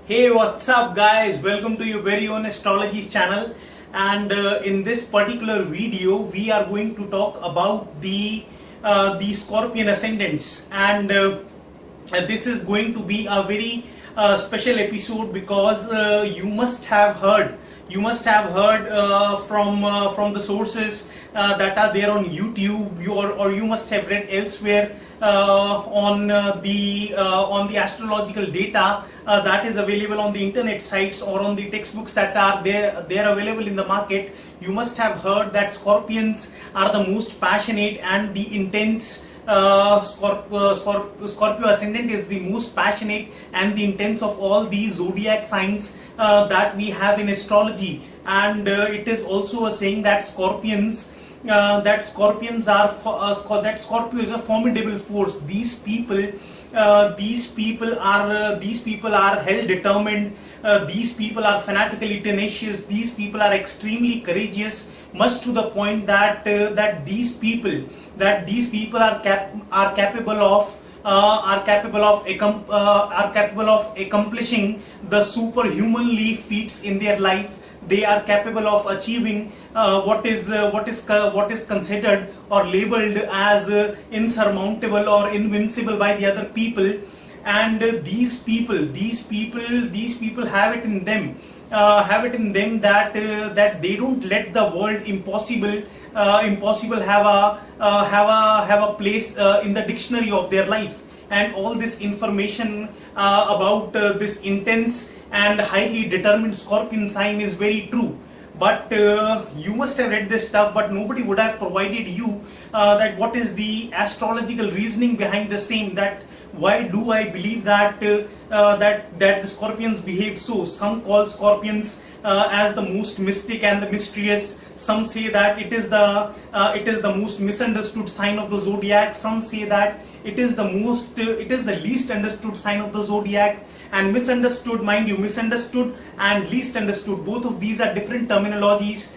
Hey, what's up guys? Welcome to your very own astrology channel, and in this particular video we are going to talk about the Scorpion Ascendants, and this is going to be a very special episode because you must have heard from the sources that are there on YouTube, or you must have read elsewhere on the astrological data that is available on the internet sites or on the textbooks that are there available in the market. You must have heard that Scorpions are the most passionate and the intense. Scorpio Ascendant is the most passionate and the intense of all these zodiac signs that we have in astrology, and it is also a saying that Scorpio is a formidable force. These people are hell determined. These people are fanatically tenacious. These people are extremely courageous, much to the point that these people are capable of accomplishing the superhumanly feats in their life. They are capable of achieving what is considered or labeled as insurmountable or invincible by the other people. And these people have it in them that they don't let the word impossible have a place in the dictionary of their life. And all this information about this intense and highly determined Scorpion sign is very true. But you must have read this stuff, but nobody would have provided you that what is the astrological reasoning behind the same. That why do I believe that that the Scorpions behave so? Some call Scorpions as the most mystic and the mysterious. Some say that it is the most misunderstood sign of the zodiac. Some say that it is the least understood sign of the zodiac. And misunderstood, mind you, misunderstood and least understood, both of these are different terminologies.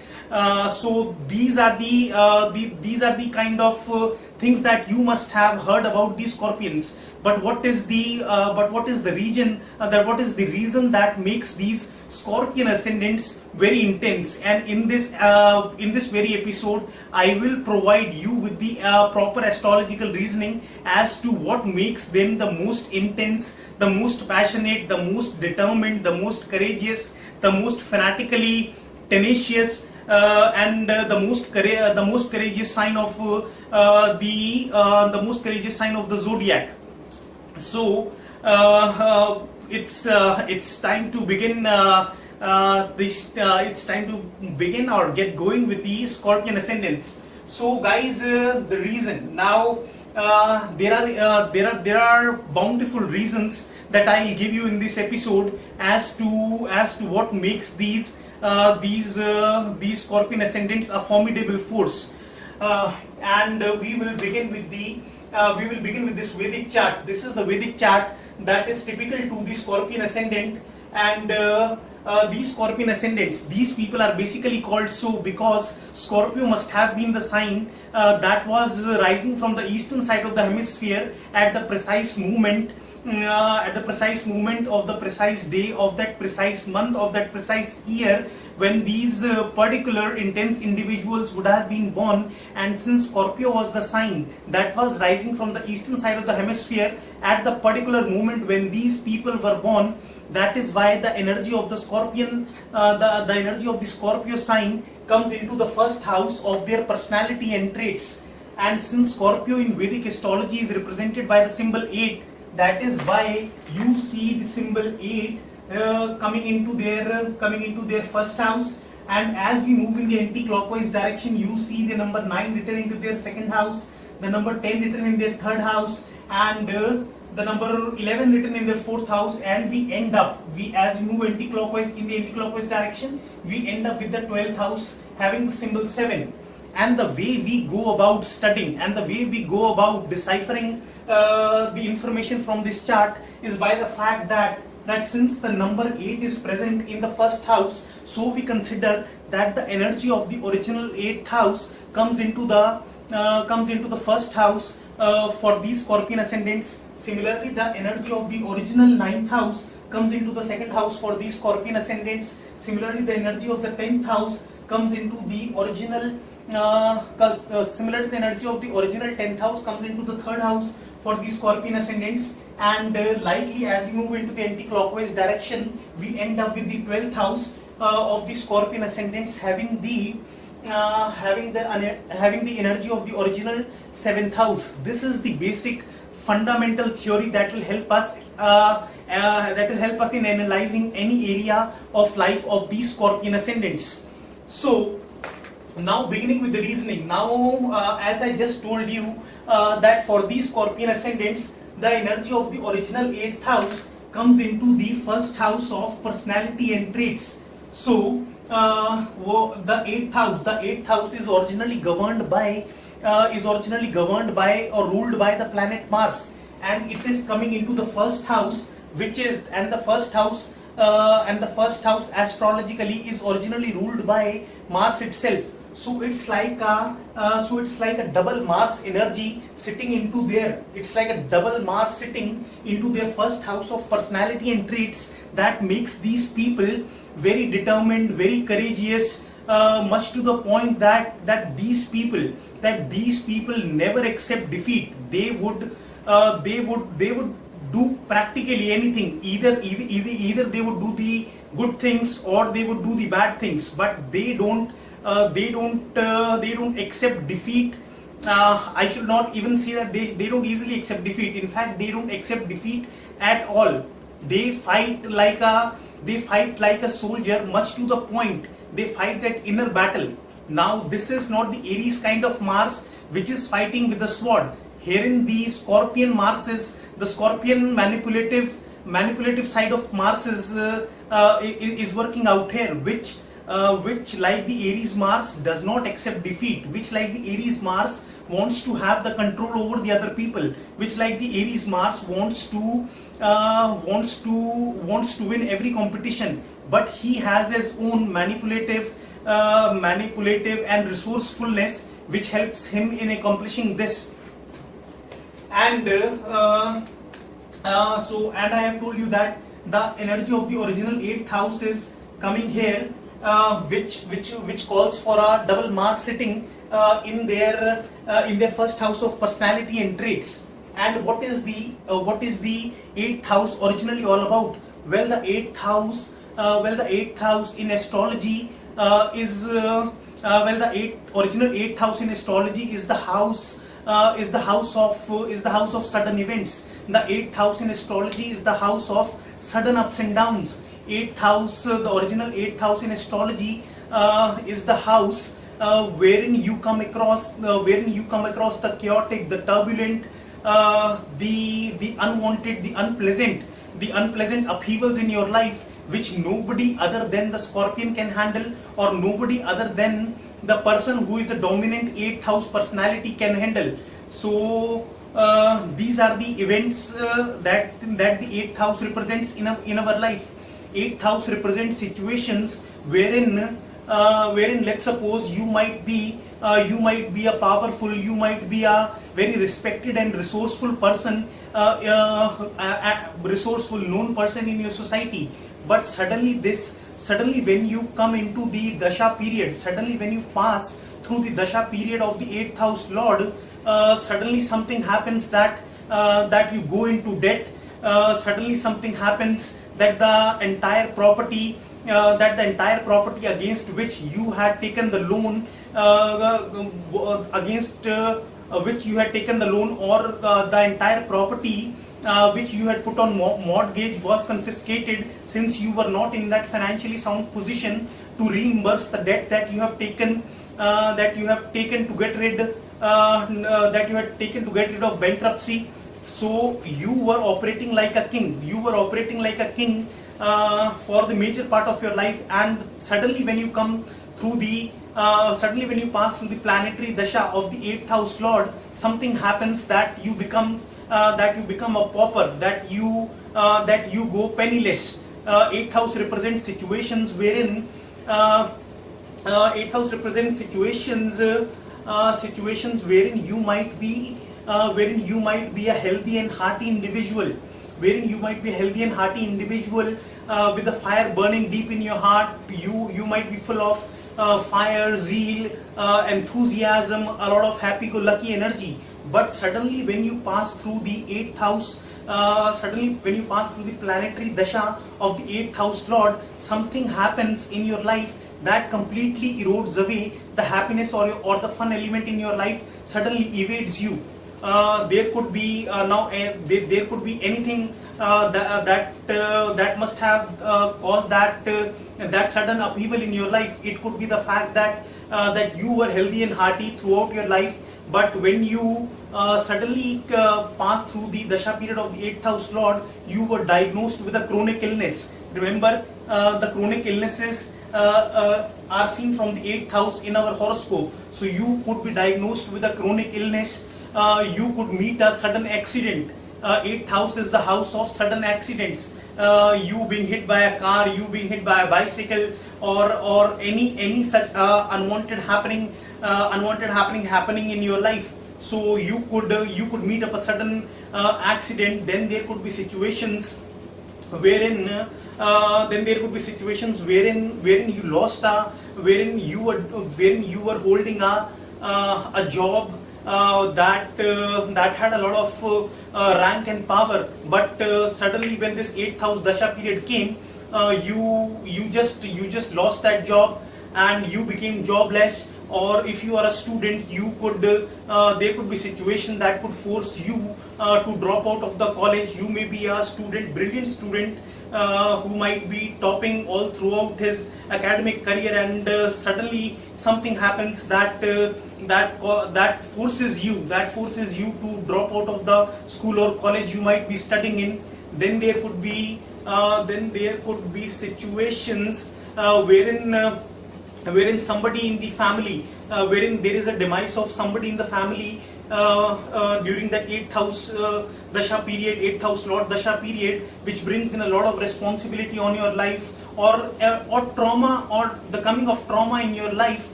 So these are the kind of things that you must have heard about these Scorpions. But what is the reason that makes these Scorpion ascendants very intense? And in this very episode, I will provide you with the proper astrological reasoning as to what makes them the most intense, the most passionate, the most determined, the most courageous, the most fanatically tenacious, and the most courageous sign of the zodiac. So it's time to begin. It's time to begin or get going with the Scorpion ascendants. So guys, the reason now, there are bountiful reasons that I'll give you in this episode as to what makes these Scorpion ascendants a formidable force. And we will begin with this Vedic chart. This is the Vedic chart that is typical to the Scorpion ascendant. And these Scorpion ascendants, these people are basically called so because Scorpio must have been the sign that was rising from the eastern side of the hemisphere at the precise moment of the precise day of that precise month of that precise year when these particular intense individuals would have been born. And since Scorpio was the sign that was rising from the eastern side of the hemisphere at the particular moment when these people were born, that is why the energy of the Scorpion, the energy of the Scorpio sign comes into the first house of their personality and traits. And since Scorpio in Vedic astrology is represented by the symbol 8, that is why you see the symbol 8 coming into their first house. And as we move in the anti-clockwise direction, you see the number 9 written into their second house, the number 10 written in their third house, and the number 11 written in their fourth house. And as we move anti-clockwise in the anti-clockwise direction, we end up with the 12th house having the symbol 7. And the way we go about studying and the way we go about deciphering the information from this chart is by the fact that since the number 8 is present in the first house, so we consider that the energy of the original 8th house comes into the first house for these Scorpion ascendants. Similarly, the energy of the original 9th house comes into the second house for these Scorpion ascendants. Similarly, the energy of the 10th house comes into the original, similarly the energy of the original 10th house comes into the third house for these Scorpion ascendants, and likely as we move into the anti-clockwise direction, we end up with the 12th house of the Scorpion ascendants having the energy of the original 7th house. This is the basic fundamental theory that will help us in analyzing any area of life of these Scorpion ascendants. So now beginning with the reasoning. Now as I just told you that for these Scorpion ascendants, the energy of the original 8th house comes into the first house of personality and traits. So the 8th house is originally governed by or ruled by the planet Mars, and it is coming into the first house, and the first house astrologically is originally ruled by Mars itself. So it's like a double Mars energy sitting into there. It's like a double Mars sitting into their first house of personality and traits that makes these people very determined, very courageous, much to the point that these people never accept defeat. They would do practically anything. Either they would do the good things or they would do the bad things, but they don't accept defeat. I should not even say that they don't easily accept defeat. In fact, they don't accept defeat at all. They fight like a soldier, much to the point they fight that inner battle. Now this is not the Aries kind of Mars which is fighting with the sword. Herein the Scorpion Mars the Scorpion manipulative side of Mars is working out here, which like the Aries Mars does not accept defeat, which like the Aries Mars wants to have the control over the other people, which like the Aries Mars wants to win every competition, but he has his own manipulative and resourcefulness which helps him in accomplishing this. And so I have told you that the energy of the original 8th house is coming here, which calls for a double Mars sitting in their first house of personality and traits. And what is the 8th house originally all about? Well, the 8th house in astrology original 8th house in astrology is the house of sudden events. The 8th house in astrology is the house of sudden ups and downs. 8th house, the original 8th house in astrology is the house wherein you come across the chaotic, the turbulent, the unwanted, the unpleasant upheavals in your life, which nobody other than the Scorpion can handle, or nobody other than the person who is a dominant 8th house personality can handle. So these are the events that the 8th house represents in our life. 8th house represents situations wherein let's suppose you might be a powerful, you might be a very respected and resourceful person, resourceful known person in your society, but suddenly when you come into the dasha period, suddenly when you pass through the dasha period of the 8th house lord, suddenly something happens that you go into debt. Suddenly something happens that the entire property against which you had taken the loan, or the entire property which you had put on mortgage was confiscated, since you were not in that financially sound position to reimburse the debt that you have taken to get rid of bankruptcy. So you were operating like a king. For the major part of your life, and suddenly when you come through suddenly when you pass through the planetary dasha of the 8th house lord, something happens that you become a pauper, that you go penniless. 8th house represents situations wherein 8th house represents situations wherein you might be a healthy and hearty individual, wherein you might be a healthy and hearty individual with the fire burning deep in your heart. You might be full of fire, zeal, enthusiasm, a lot of happy-go-lucky energy. But suddenly when you pass through the 8th house, suddenly when you pass through the planetary dasha of the 8th house lord, something happens in your life that completely erodes away the happiness or the fun element in your life, suddenly evades you. There could be there could be anything that must have caused that sudden upheaval in your life. It could be the fact that you were healthy and hearty throughout your life, but when you suddenly pass through the dasha period of the 8th house lord, you were diagnosed with a chronic illness. Remember, the chronic illnesses are seen from the 8th house in our horoscope. So you could be diagnosed with a chronic illness. You could meet a sudden accident. 8th house is the house of sudden accidents. You being hit by a car, you being hit by a bicycle, or any such unwanted happening in your life. So you could meet up a sudden accident. Then there could be situations wherein wherein you lost wherein you were holding a job that had a lot of rank and power, but suddenly when this 8th house dasha period came, you just lost that job and you became jobless. Or if you are a student, there could be situations that could force you to drop out of the college. You may be a brilliant student who might be topping all throughout his academic career, and suddenly something happens that forces you to drop out of the school or college you might be studying in. Then there could be situations wherein somebody in the family, wherein there is a demise of somebody in the family during that 8th house dasha period, 8th house lord dasha period, which brings in a lot of responsibility on your life, or trauma, or the coming of trauma in your life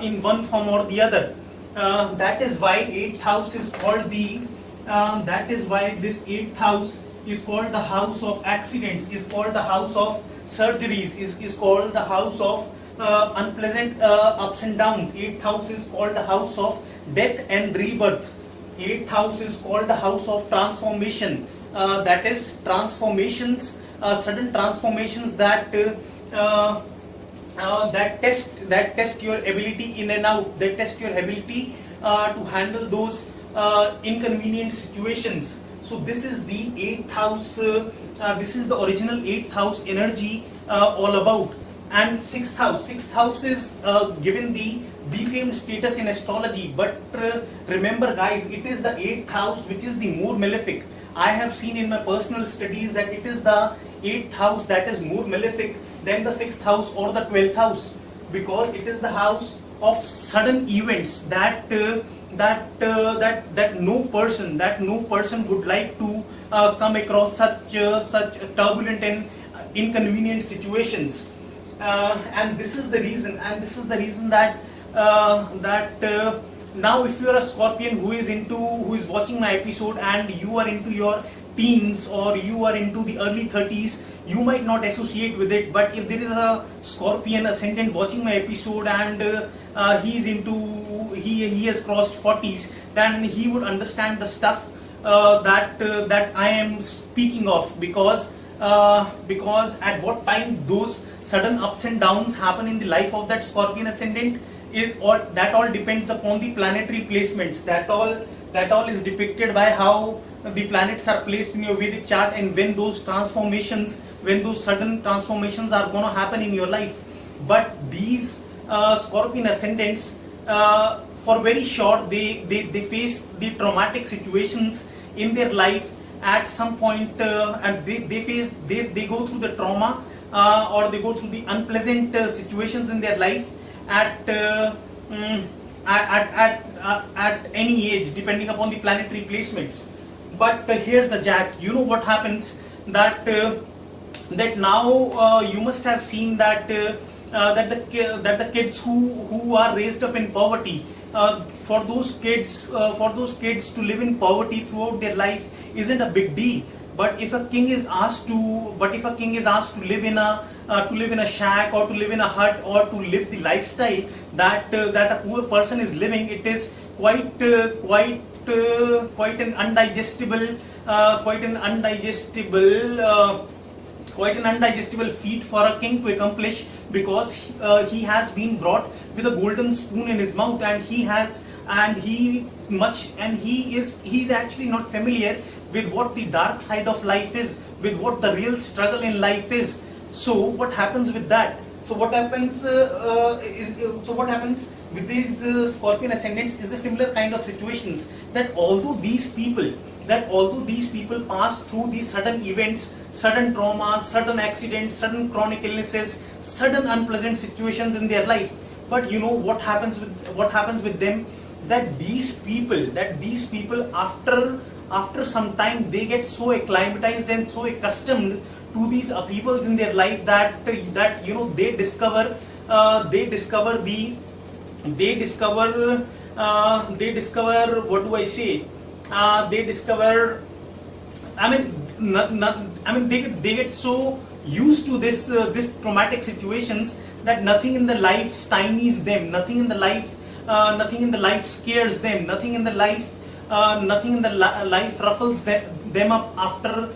in one form or the other. That is why 8th house is called that is why this 8th house is called the house of accidents, is called the house of surgeries, is called the house of unpleasant ups and downs. 8th house is called the house of death and rebirth. 8th house is called the house of transformation. That is transformations, sudden transformations that test your ability in and out. That test your ability to handle those inconvenient situations. So this is the 8th house. This is the original 8th house energy all about. And 6th house is given the defamed status in astrology, but remember guys, it is the 8th house which is the more malefic. I have seen in my personal studies that it is the 8th house that is more malefic than the 6th house or the 12th house, because it is the house of sudden events that no person would like to come across such turbulent and inconvenient situations. And this is the reason that now if you are a Scorpion who is watching my episode and you are into your teens or you are into the early 30s, you might not associate with it. But if there is a Scorpion Ascendant watching my episode and he has crossed 40s, then he would understand the stuff that I am speaking of, because at what time those sudden ups and downs happen in the life of that Scorpion Ascendant, that all depends upon the planetary placements. That all is depicted by how the planets are placed in your Vedic chart, and when those sudden transformations are going to happen in your life. But these Scorpion Ascendants, for very short, they face the traumatic situations in their life at some point, and they go through the trauma or they go through the unpleasant situations in their life at any age, depending upon the planetary placements. But here's a jack. You know what happens, that now you must have seen that the kids who are raised up in poverty, for those kids to live in poverty throughout their life isn't a big deal. But if a king is asked to live in a shack, or to live in a hut, or to live the lifestyle that a poor person is living, it is quite an undigestible feat for a king to accomplish, because he has been brought with a golden spoon in his mouth, and he is actually not familiar with what the dark side of life is, with what the real struggle in life is. So what happens with that? So what happens with these Scorpion ascendants is the similar kind of situations, that although these people pass through these sudden events, sudden traumas, sudden accidents, sudden chronic illnesses, sudden unpleasant situations in their life, but you know what happens with them, that these people after some time, they get so acclimatized and so accustomed to these upheavals in their life, that you know, they discover what do I say? They get so used to this traumatic situations, that nothing in the life stymies them, nothing in the life scares them, nothing in the life ruffles them up after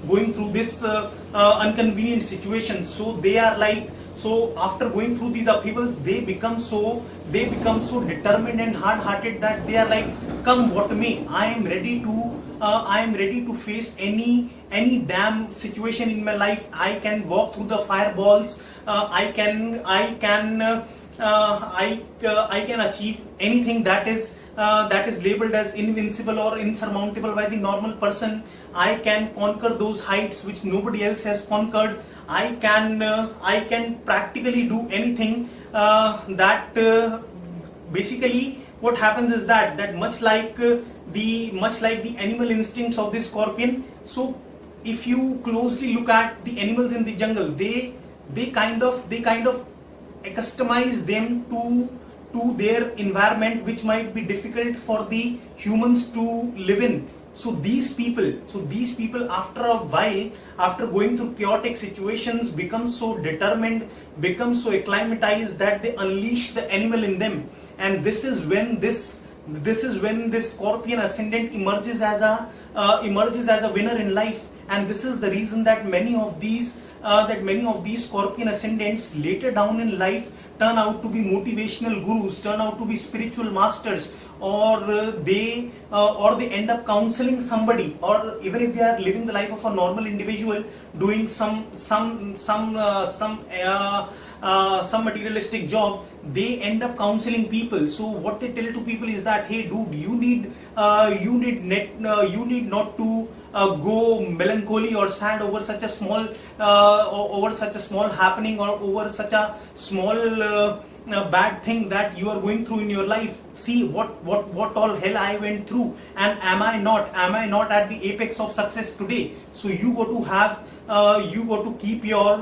going through this inconvenient situation. So they are like, so after going through these upheavals, they become so determined and hard-hearted, that they are like, come what may, I am ready to face any damn situation in my life. I can walk through the fireballs. I can achieve anything that is labeled as invincible or insurmountable by the normal person. I can conquer those heights which nobody else has conquered. I can practically do anything. Basically what happens is that much like the animal instincts of this Scorpion. So if you closely look at the animals in the jungle, they kind of accustomize them to their environment, which might be difficult for the humans to live in. So these people after a while, after going through chaotic situations, become so determined, become so acclimatized, that they unleash the animal in them. And this is when this Scorpion ascendant emerges as a winner in life. And this is the reason that many of these Scorpion ascendants later down in life turn out to be motivational gurus, turn out to be spiritual masters, or they end up counseling somebody, or even if they are living the life of a normal individual, doing some materialistic job, they end up counseling people. So what they tell to people is that, hey dude, you need not to go melancholy or sad over such a small happening, or over such a small bad thing that you are going through in your life. See what all hell I went through, and am I not at the apex of success today? So you got to keep your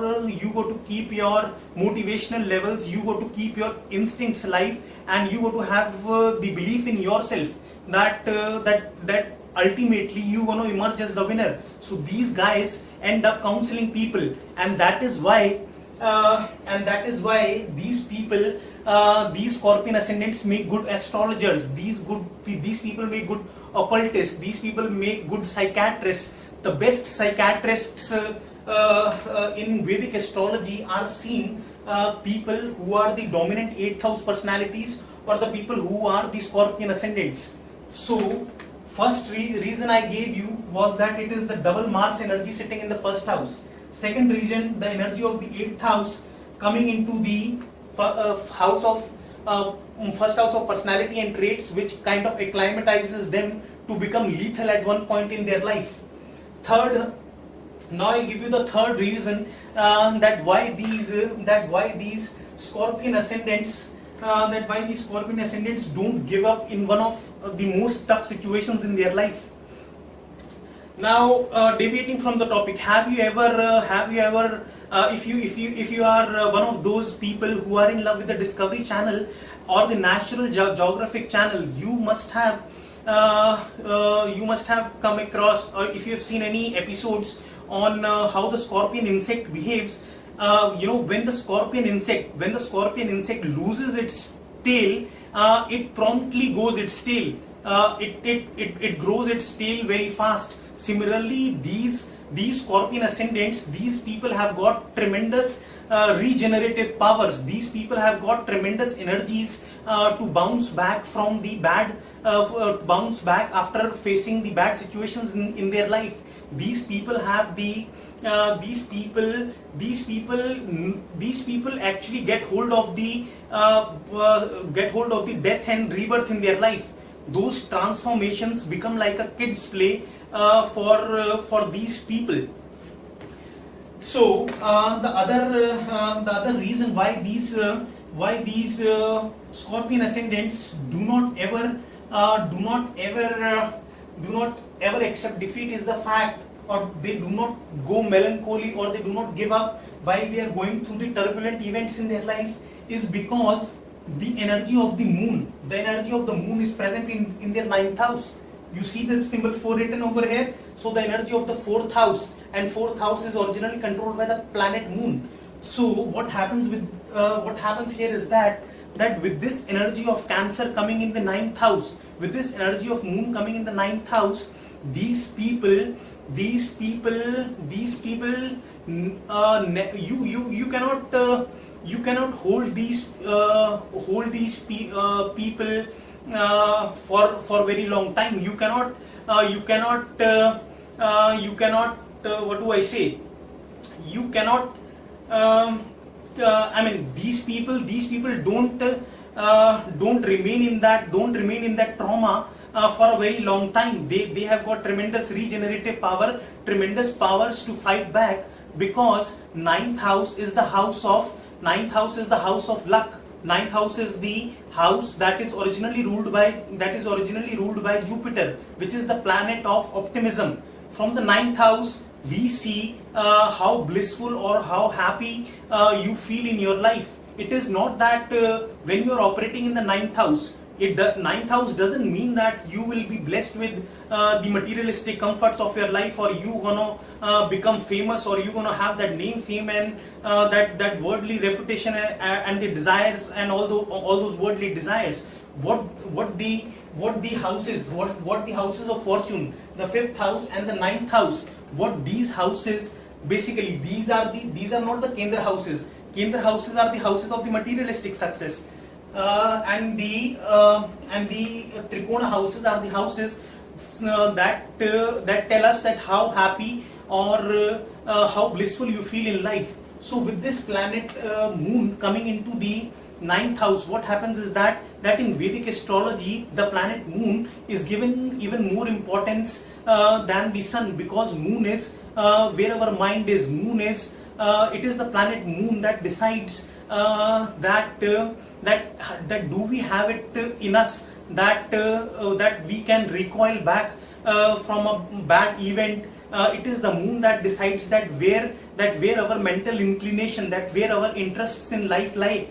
motivational levels, you got to keep your instincts alive, and you got to have the belief in yourself that ultimately you gonna emerge as the winner. So these guys end up counseling people, and that is why these people, these Scorpion ascendants, make good astrologers. These people make good occultists. These people make good psychiatrists. The best psychiatrists in Vedic astrology are seen people who are the dominant 8th house personalities, or the people who are the Scorpion ascendants. So first reason I gave you was that it is the double Mars energy sitting in the first house. Second reason, the energy of the 8th house coming into the first house of personality and traits, which kind of acclimatizes them to become lethal at one point in their life. Third, now I'll give you the third reason that why these Scorpion ascendants don't give up in one of the most tough situations in their life. Now, deviating from the topic, have you ever if you are one of those people who are in love with the Discovery Channel or the National Geographic Channel, you must have you must have come across, or if you have seen any episodes on how the scorpion insect behaves. When the scorpion insect loses its tail, it promptly goes its tail. It grows its tail very fast. Similarly, these scorpion ascendants, these people have got tremendous regenerative powers. These people have got tremendous energies to bounce back from the bad, bounce back after facing the bad situations in their life. These people have the these people actually get hold of the death and rebirth in their life. Those transformations become like a kid's play for these people. So the other reason why these scorpion ascendants do not ever accept defeat is the fact, or they do not go melancholy, or they do not give up while they are going through the turbulent events in their life, is because the energy of the moon is present in their 9th house. You see the symbol 4 written over here. So the energy of the 4th house, and 4th house is originally controlled by the planet moon. So what happens here is that with this energy of Cancer coming in the 9th house, with this energy of moon coming in the 9th house, these people you cannot hold these people for very long time. You cannot what do I say? You cannot. These people don't remain in that trauma for a very long time. They have got tremendous regenerative power, tremendous powers to fight back, because 9th house is the house of luck. 9th house is the house that is originally ruled by Jupiter, which is the planet of optimism. From the 9th house, we see how blissful or how happy you feel in your life. It is not that when you are operating in the 9th house, 9th house doesn't mean that you will be blessed with the materialistic comforts of your life, or you gonna become famous, or you gonna have that name, fame, and that worldly reputation and the desires and all those worldly desires. What the houses of fortune, the 5th house and the 9th house, what these houses basically, these are not the Kendra houses. Kendra houses are the houses of the materialistic success, and the Trikona houses are the houses that tell us that how happy or how blissful you feel in life. So with this planet moon coming into the 9th house, what happens is that in Vedic astrology, the planet moon is given even more importance than the sun, because moon is where our mind is. Moon is it is the planet moon that decides that do we have it in us that we can recoil back from a bad event. It is the moon that decides that where our mental inclination, that where our interests in life lie.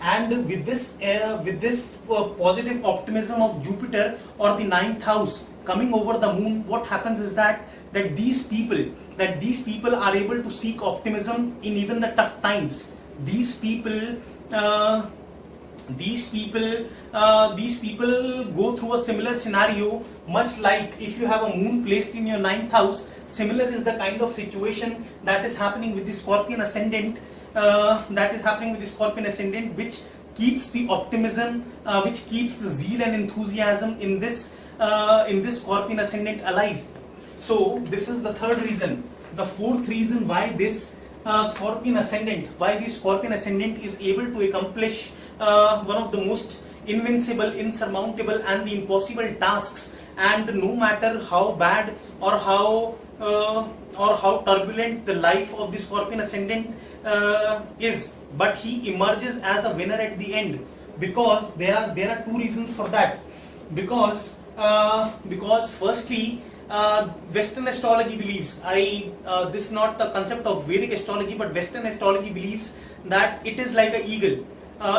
And with this positive optimism of Jupiter or the 9th house coming over the moon, what happens is that these people are able to seek optimism in even the tough times. These people go through a similar scenario, much like if you have a moon placed in your 9th house. Similar is the kind of situation that is happening with the Scorpion Ascendant. Which keeps the optimism, which keeps the zeal and enthusiasm in this Scorpion Ascendant alive. So this is the third reason. The fourth reason why this Scorpion Ascendant is able to accomplish one of the most invincible, insurmountable, and the impossible tasks. And no matter how bad or how turbulent the life of the Scorpion Ascendant is, but he emerges as a winner at the end, because there are two reasons for that. Because firstly, Western astrology believes, this is not the concept of Vedic astrology, but Western astrology believes that it is like an eagle.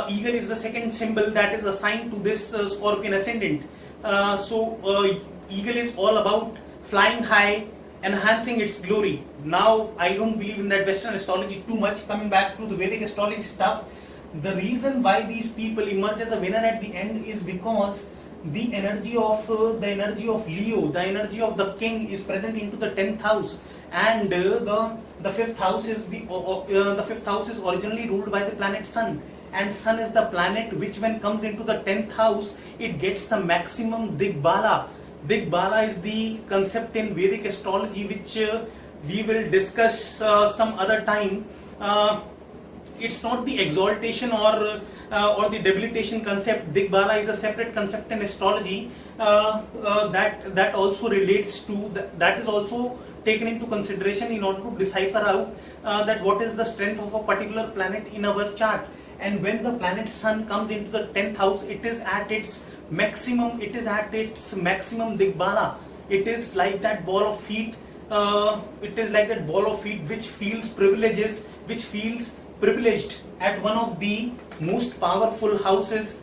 Eagle is the second symbol that is assigned to this Scorpion Ascendant. Eagle is all about flying high, enhancing its glory. Now, I don't believe in that Western astrology too much. Coming back to the Vedic astrology stuff, the reason why these people emerge as a winner at the end is because the energy of Leo, the energy of the king, is present into the 10th house, and the fifth house is the fifth house is originally ruled by the planet Sun, and Sun is the planet which, when comes into the 10th house, it gets the maximum Digbala. Digbala is the concept in Vedic astrology which we will discuss some other time. It's not the exaltation or the debilitation concept. Digbala is a separate concept in astrology that also relates to that is also taken into consideration in order to decipher out that what is the strength of a particular planet in our chart. And when the planet Sun comes into the 10th house, it is at its maximum. It is at its maximum Digbala. It is like that ball of feet. It is like that ball of feet which feels privileged at one of the most powerful houses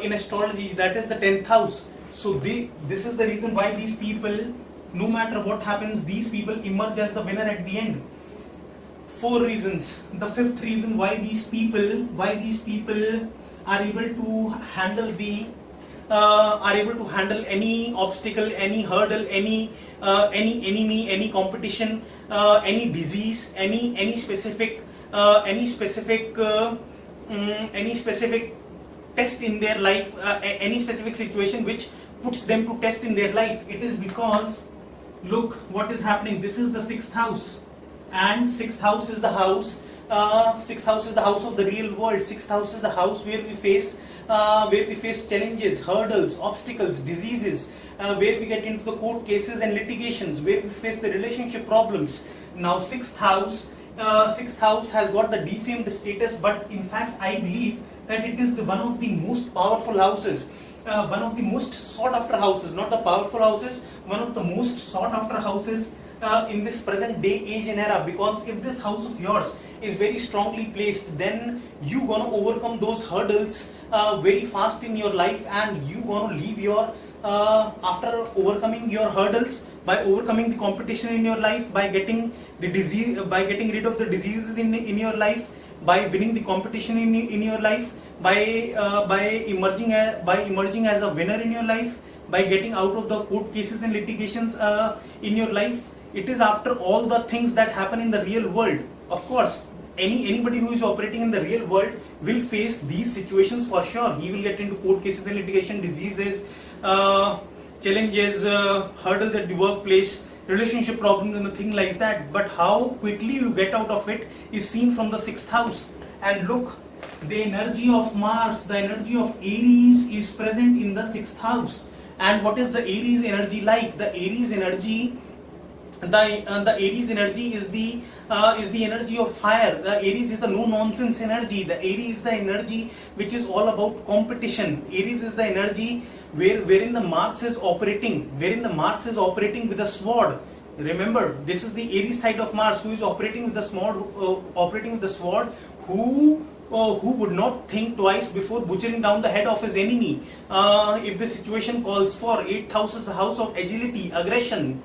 in astrology, that is the 10th house. So this is the reason why these people, no matter what happens, these people emerge as the winner at the end. 4 reasons. The 5th reason why these people are able to handle any obstacle, any hurdle, any enemy, any competition, any disease, any specific test in their life, any specific situation which puts them to test in their life. It is because, look what is happening. This is the 6th house, and 6th house is the house. 6th house is the house of the real world. 6th house is the house where we face challenges, hurdles, obstacles, diseases, where we get into the court cases and litigations, where we face the relationship problems. Now, 6th house has got the defamed status, but in fact, I believe that it is one of the most powerful houses, one of the most sought after houses, not the powerful houses, one of the most sought after houses in this present day, age and era. Because if this house of yours is very strongly placed, then you gonna overcome those hurdles very fast in your life, and you gonna leave your after overcoming your hurdles, by overcoming the competition in your life, by getting rid of the diseases in your life, by winning the competition in your life, by emerging as a winner in your life, by getting out of the court cases and litigations in your life. It is after all the things that happen in the real world. Of course, anybody who is operating in the real world will face these situations for sure. He will get into court cases and litigation, diseases, challenges, hurdles at the workplace, relationship problems and things like that. But how quickly you get out of it is seen from the 6th house. And look, the energy of Mars, the energy of Aries is present in the 6th house. And what is the Aries energy like? The Aries energy is the energy of fire. The Aries is a no nonsense energy. The Aries is the energy which is all about competition. Aries is the energy wherein the Mars is operating with a sword. Remember, this is the Aries side of Mars, who is operating with the sword, who would not think twice before butchering down the head of his enemy. If the situation calls for. 8th house is the house of agility, aggression,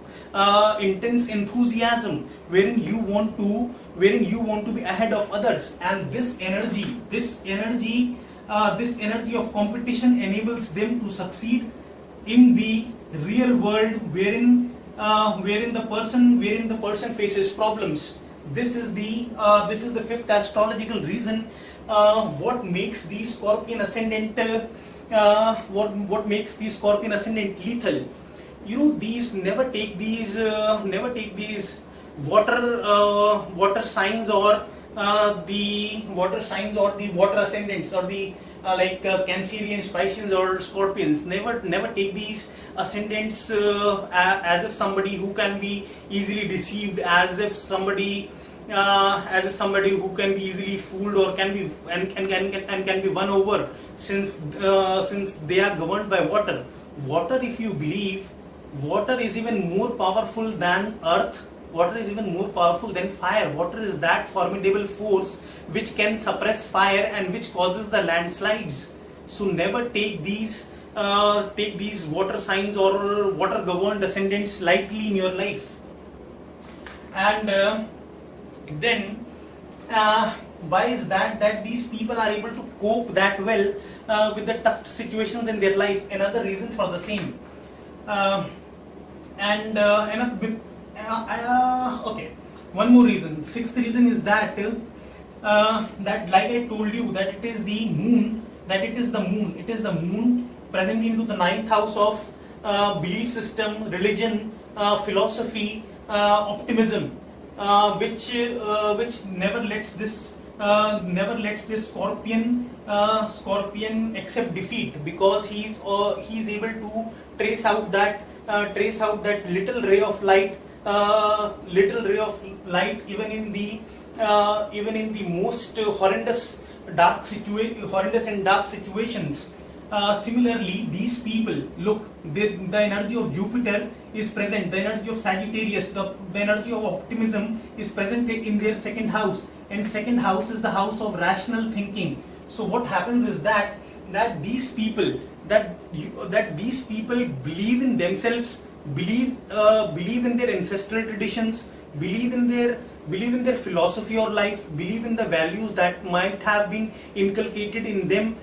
intense enthusiasm, wherein you want to be ahead of others. And this energy of competition enables them to succeed in the real world, wherein the person faces problems. This is the 5th astrological reason what makes the Scorpion Ascendant lethal. You know, these never take these water signs or the water ascendants, or the Cancerians, Pisceans or Scorpions. Never take these ascendants as if somebody who can be easily deceived, as if somebody who can be easily fooled, or can be won over, since they are governed by water. Water, if you believe, water is even more powerful than earth, Water is even more powerful than fire. Water is that formidable force which can suppress fire and which causes the landslides. So never take these water signs or water governed ascendants lightly in your life. And then why is that these people are able to cope that well with the tough situations in their life? Another reason for the same. Okay, one more reason. Sixth reason is that that, like I told you, that it is the moon. It is the moon present into the ninth house of belief system, religion, philosophy, optimism, which never lets this Scorpion accept defeat, because he's able to trace out that little ray of light, even in the most horrendous and dark situations. Similarly, these people, look, the energy of Jupiter is present, the energy of Sagittarius, the energy of optimism is present in their second house, and second house is the house of rational thinking. So what happens is that these people believe in themselves, believe in their ancestral traditions, believe in their philosophy of life, believe in the values that might have been inculcated in them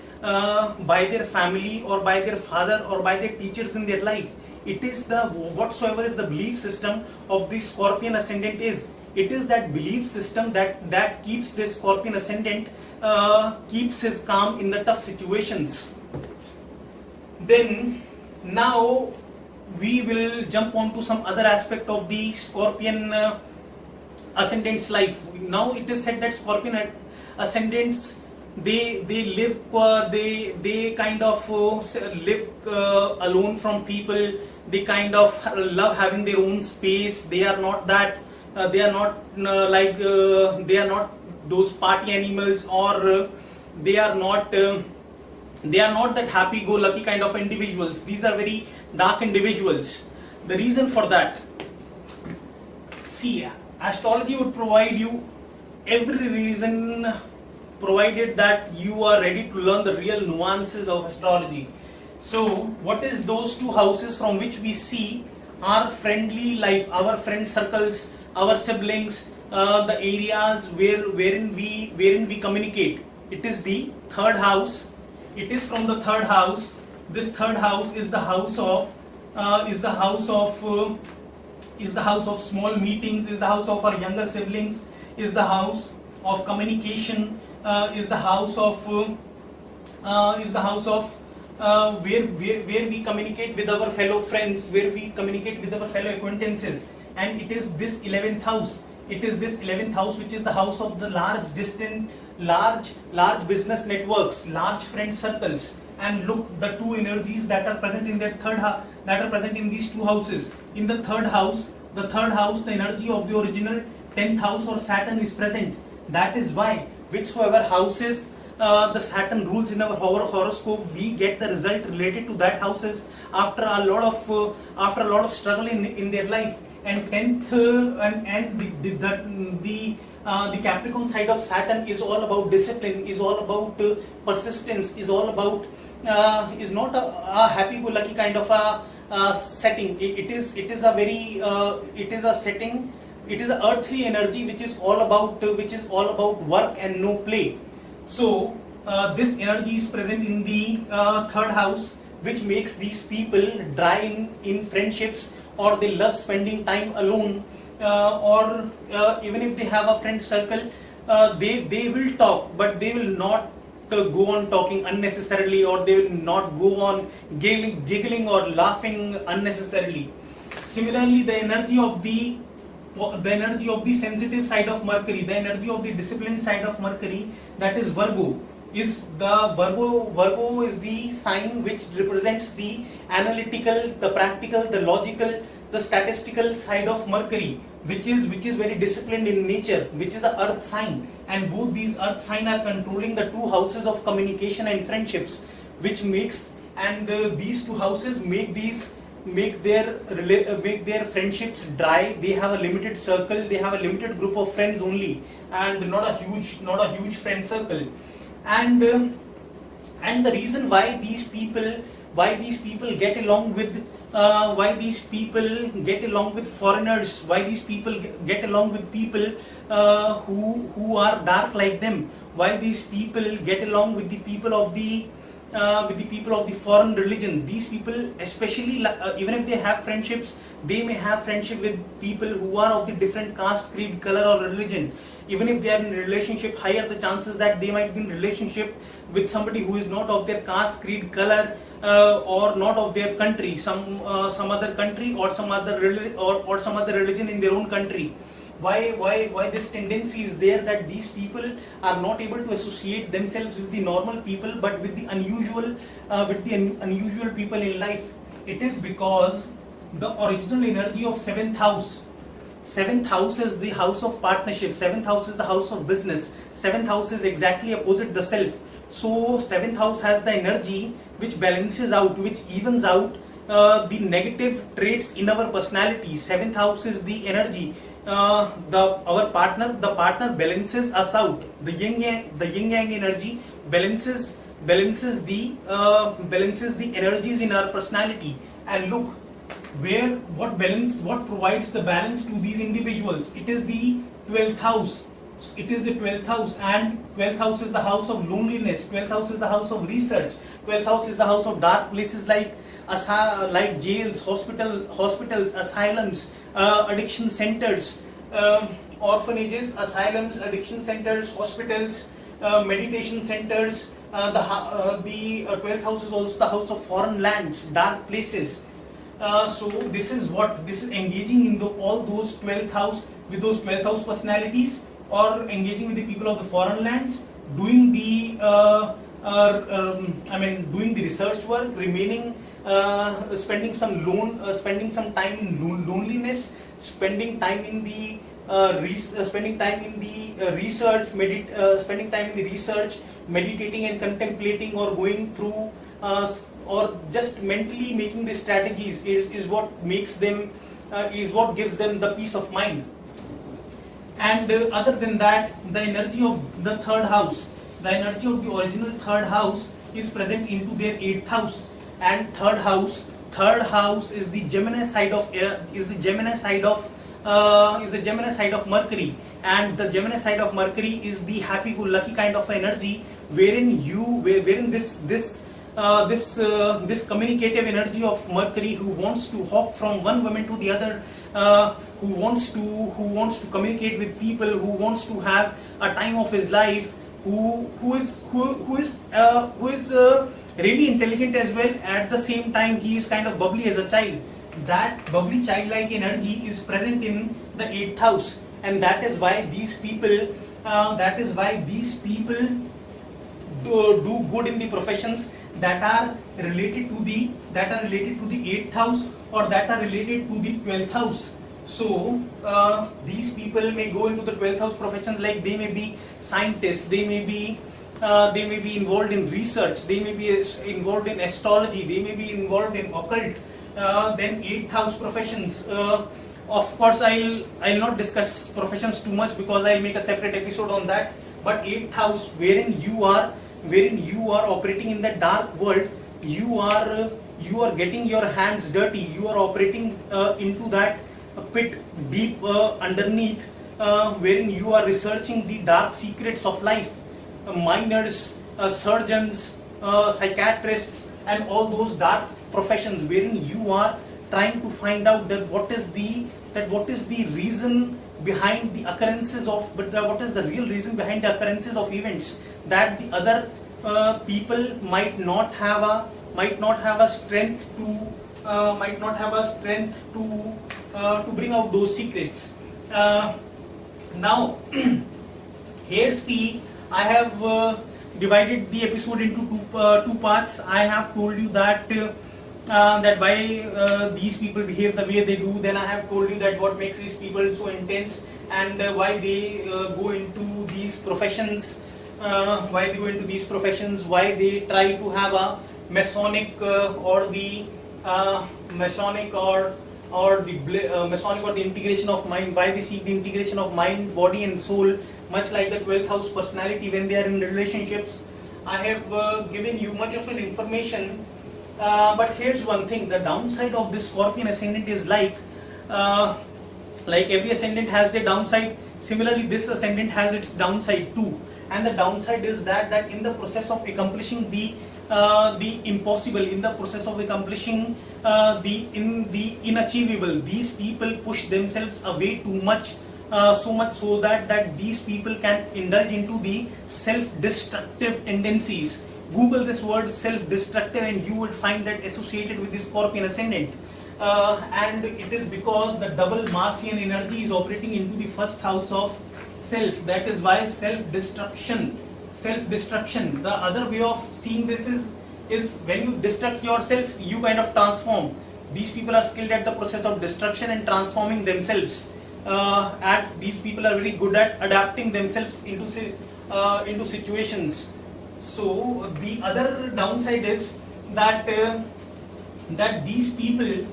by their family or by their father or by their teachers in their life. It is whatsoever is the belief system of the Scorpion Ascendant is. It is that belief system that keeps this Scorpion Ascendant keeps his calm in the tough situations. Then now we will jump on to some other aspect of the Scorpion Ascendant's life. Now it is said that Scorpion Ascendants, they kind of live alone from people. They kind of love having their own space. They are not those party animals, or they are not that happy-go-lucky kind of individuals. These are very dark individuals. The reason for that, see, astrology would provide you every reason, provided that you are ready to learn the real nuances of astrology. So what is those two houses from which we see our friendly life, our friend circles, our siblings, the areas wherein we communicate? It is the third house. It is from the third house. This third house is the house of small meetings, is the house of our younger siblings, is the house of communication, is the house of where we communicate with our fellow friends, where we communicate with our fellow acquaintances. And it is this 11th house. It is this 11th house which is the house of the large business networks, large friend circles. And look, the two energies that are present in that that are present in these two houses. In the third house, the energy of the original 10th house or Saturn is present. That is why whichsoever houses the Saturn rules in our horoscope, we get the result related to that houses after a lot of struggle in their life. And 10th the Capricorn side of Saturn is all about discipline, is all about persistence, is all about is not a happy-go-lucky kind of a setting. It is a setting. It is an earthly energy which is all about work and no play. So this energy is present in the third house, which makes these people dry in friendships, or they love spending time alone, or even if they have a friend circle, they will talk, but they will not go on talking unnecessarily, or they will not go on giggling or laughing unnecessarily. Similarly, the energy of the sensitive side of Mercury, the energy of the disciplined side of Mercury, that is Virgo. Virgo is the sign which represents the analytical, the practical, the logical, the statistical side of Mercury, which is very disciplined in nature, which is an earth sign. And both these earth signs are controlling the two houses of communication and friendships, which makes, and these two houses make these make their friendships dry. They have a limited circle, they have a limited group of friends only, and not a huge friend circle. And the reason why these people get along with foreigners, why these people get along with people who are dark like them, why these people get along with the people of the foreign religion. These people, especially even if they have friendships, they may have friendship with people who are of the different caste, creed, color or religion. Even if they are in a relationship, high are the chances that they might be in a relationship with somebody who is not of their caste, creed, color, or not of their country, some other country or some other religion in their own country. Why this tendency is there that these people are not able to associate themselves with the normal people, but with the unusual people in life? It is because the original energy of seventh house is the house of partnership, seventh house is the house of business, seventh house is exactly opposite the self. So seventh house has the energy which balances out, which evens out the negative traits in our personality. Seventh house is the energy. The partner balances us out. The yin yang energy balances the energies in our personality. And look, what provides the balance to these individuals? It is the 12th house. It is the 12th house, and 12th house is the house of loneliness. 12th house is the house of research. 12th house is the house of dark places like jails, hospitals, asylums, addiction centers, orphanages, asylums, addiction centers, hospitals, meditation centers. The 12th house is also the house of foreign lands, dark places. So this is engaging in all those 12th house, with those 12th house personalities, or engaging with the people of the foreign lands, doing the doing the research work, spending some time in loneliness, spending time in the research, meditating and contemplating, or going through or just mentally making the strategies is what gives them the peace of mind. And other than that, the energy of the third house, the energy of the original third house is present into their 8th house. And third house is the Gemini side of Mercury. And the Gemini side of Mercury is the happy-go-lucky kind of energy, wherein this communicative energy of Mercury, who wants to hop from one woman to the other, who wants to communicate with people, who wants to have a time of his life, who is really intelligent as well. At the same time, he is kind of bubbly as a child. That bubbly childlike energy is present in the 8th house, and that is why these people do good in the professions that are related to the 8th house, or that are related to the 12th house. So these people may go into the 12th house professions, like they may be scientists, they may be involved in research, they may be involved in astrology, they may be involved in occult. Then 8th house professions. Of course, I'll not discuss professions too much, because I'll make a separate episode on that. But 8th house, wherein you are operating in the dark world, you are getting your hands dirty, you are operating into that pit deep underneath, wherein you are researching the dark secrets of life. Miners, surgeons, psychiatrists, and all those dark professions, wherein you are trying to find out that what is the reason behind the occurrences of, what is the real reason behind the occurrences of events that the other people might not have a strength to bring out those secrets. Now I have divided the episode into two parts. I have told you that why these people behave the way they do. Then I have told you that what makes these people so intense, and why they go into these professions, why they try to have a Masonic or the Masonic or Masonic or the integration of mind. Why they seek the integration of mind, body and soul, much like the 12th house personality when they are in relationships. I have given you much of an information, but here's one thing: the downside of this Scorpion ascendant is like every ascendant has their downside. Similarly, this ascendant has its downside too, and the downside is that in the process of accomplishing the impossible, in the process of accomplishing the unachievable, these people push themselves away too much, so much so that these people can indulge into the self-destructive tendencies. Google this word self-destructive and you would find that associated with the Scorpion ascendant. And it is because the double Martian energy is operating into the first house of self. That is why self-destruction. The other way of seeing this is when you destruct yourself, you kind of transform. These people are skilled at the process of destruction and transforming themselves. And these people are very good at adapting themselves into situations. So the other downside is that these people,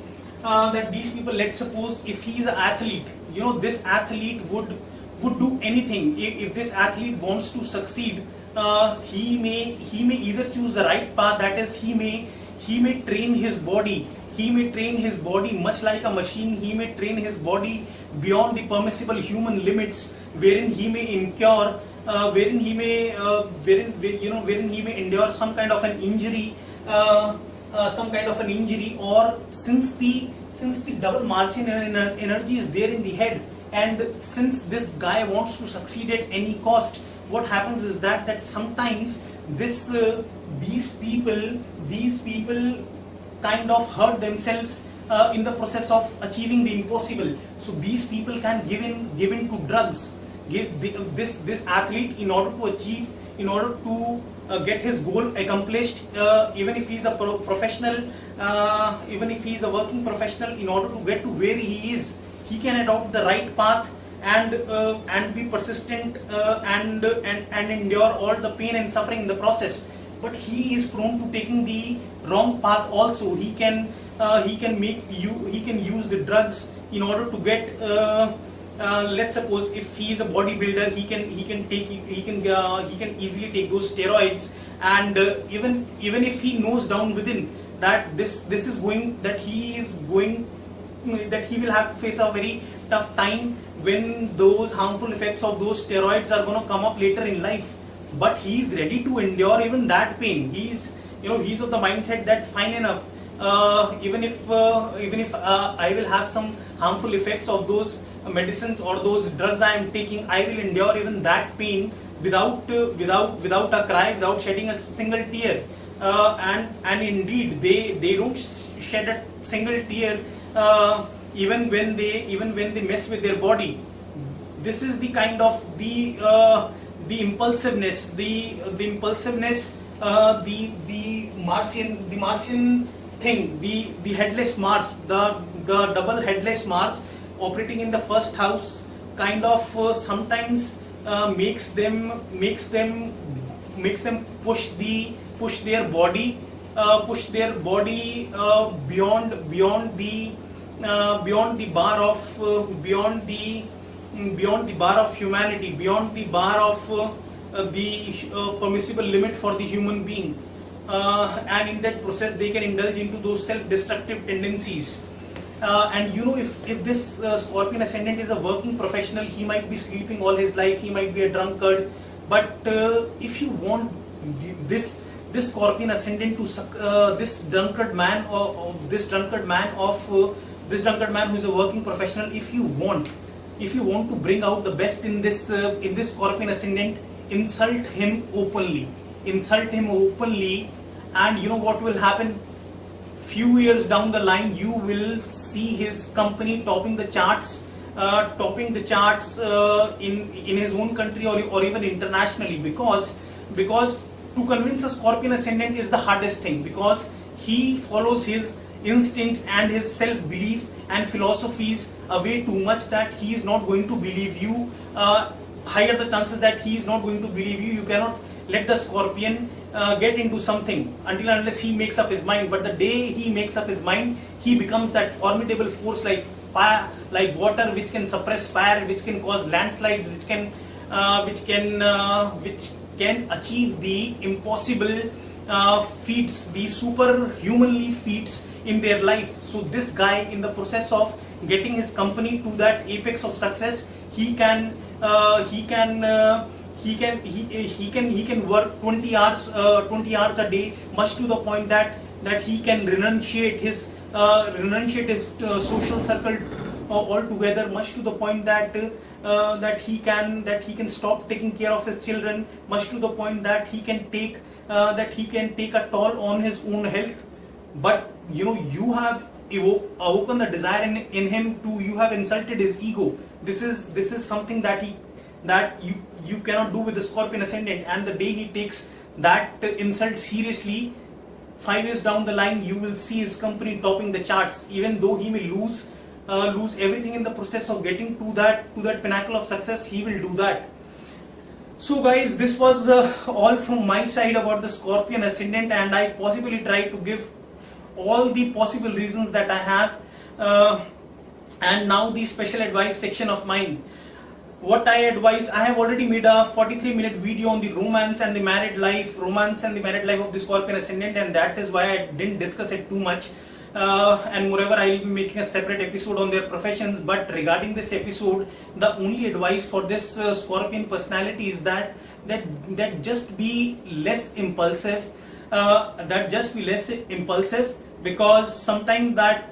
let's suppose if he is an athlete, this athlete would do anything. If this athlete wants to succeed, he may either choose the right path, that is he may train his body. He may train his body much like a machine. He may train his body beyond the permissible human limits, wherein he may incur, wherein he may endure some kind of an injury, or since the double Martian energy is there in the head, and since this guy wants to succeed at any cost, what happens is that sometimes these people kind of hurt themselves in the process of achieving the impossible. So these people can give in to drugs. This athlete, in order to get his goal accomplished, even if he's a professional, even if he's a working professional, in order to get to where he is, he can adopt the right path and be persistent and endure all the pain and suffering in the process. But he is prone to taking the wrong path also. He can use the drugs in order to get. Let's suppose if he is a bodybuilder, he can easily take those steroids, and even if he knows down within that he will have to face a very tough time when those harmful effects of those steroids are going to come up later in life, but he is ready to endure even that pain. He's of the mindset that fine enough, even if I will have some harmful effects of those medicines or those drugs I am taking, I will endure even that pain without a cry, without shedding a single tear. And indeed they don't shed a single tear even when they mess with their body. This is the kind of the impulsiveness, the Martian thing, the headless Mars, the double headless Mars operating in the first house kind of sometimes makes them push their body beyond the bar of humanity, beyond the bar of the permissible limit for the human being, and in that process they can indulge into those self-destructive tendencies. And if this Scorpion ascendant is a working professional, he might be sleeping all his life, he might be a drunkard, but if you want this Scorpion ascendant to this drunkard man who is a working professional, if you want to bring out the best in this Scorpion ascendant, insult him openly, and you know what will happen? Few years down the line, you will see his company topping the charts in his own country or even internationally, because to convince a Scorpion ascendant is the hardest thing, because he follows his instincts and his self-belief and philosophies way too much that he is not going to believe you. Higher the chances that he is not going to believe you. You cannot let the Scorpion get into something until and unless he makes up his mind. But the day he makes up his mind, he becomes that formidable force like fire, like water, which can suppress fire, which can cause landslides, which can achieve the impossible feats, the superhumanly feats in their life. So this guy, in the process of getting his company to that apex of success, he can work 20 hours a day, much to the point that he can renunciate his social circle altogether, much to the point that he can stop taking care of his children, much to the point that he can take a toll on his own health. But you have awoken the desire in him you have insulted his ego. This is something that you cannot do with the Scorpion Ascendant. And the day he takes that insult seriously, 5 years down the line, you will see his company topping the charts, even though he may lose everything in the process of getting to that pinnacle of success. He will do that. So guys, this was all from my side about the Scorpion Ascendant, and I possibly try to give all the possible reasons that I have. And now the special advice section of mine. What I advise, I have already made a 43-minute video on the romance and the married life of the Scorpion Ascendant, and that is why I didn't discuss it too much. And moreover, I will be making a separate episode on their professions. But regarding this episode, the only advice for this Scorpion personality is that just be less impulsive. Because sometimes that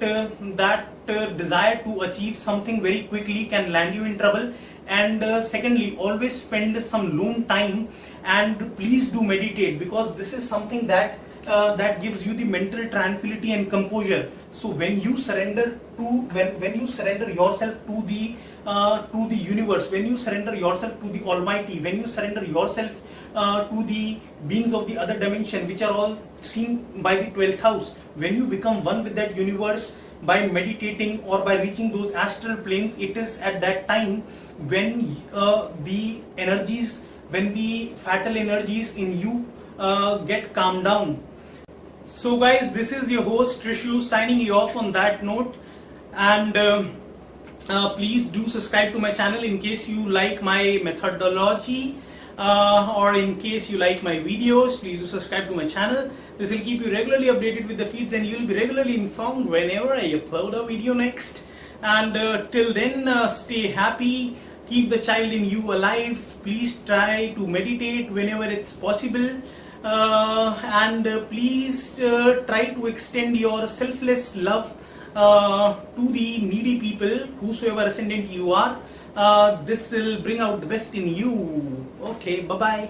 desire to achieve something very quickly can land you in trouble. And secondly, always spend some lone time, and please do meditate, because this is something that gives you the mental tranquility and composure. So when you surrender yourself to the universe, when you surrender yourself to the Almighty, when you surrender yourself to the beings of the other dimension, which are all seen by the 12th house, when you become one with that universe by meditating or by reaching those astral planes, it is at that time when the fatal energies in you get calmed down. So guys, this is your host RISHU signing you off on that note. And please do subscribe to my channel in case you like my methodology, or in case you like my videos. Please do subscribe to my channel. This will keep you regularly updated with the feeds, and you will be regularly informed whenever I upload a video next. And till then, stay happy, keep the child in you alive. Please try to meditate whenever it's possible. And please try to extend your selfless love to the needy people, whosoever ascendant you are. This will bring out the best in you. Okay, bye bye.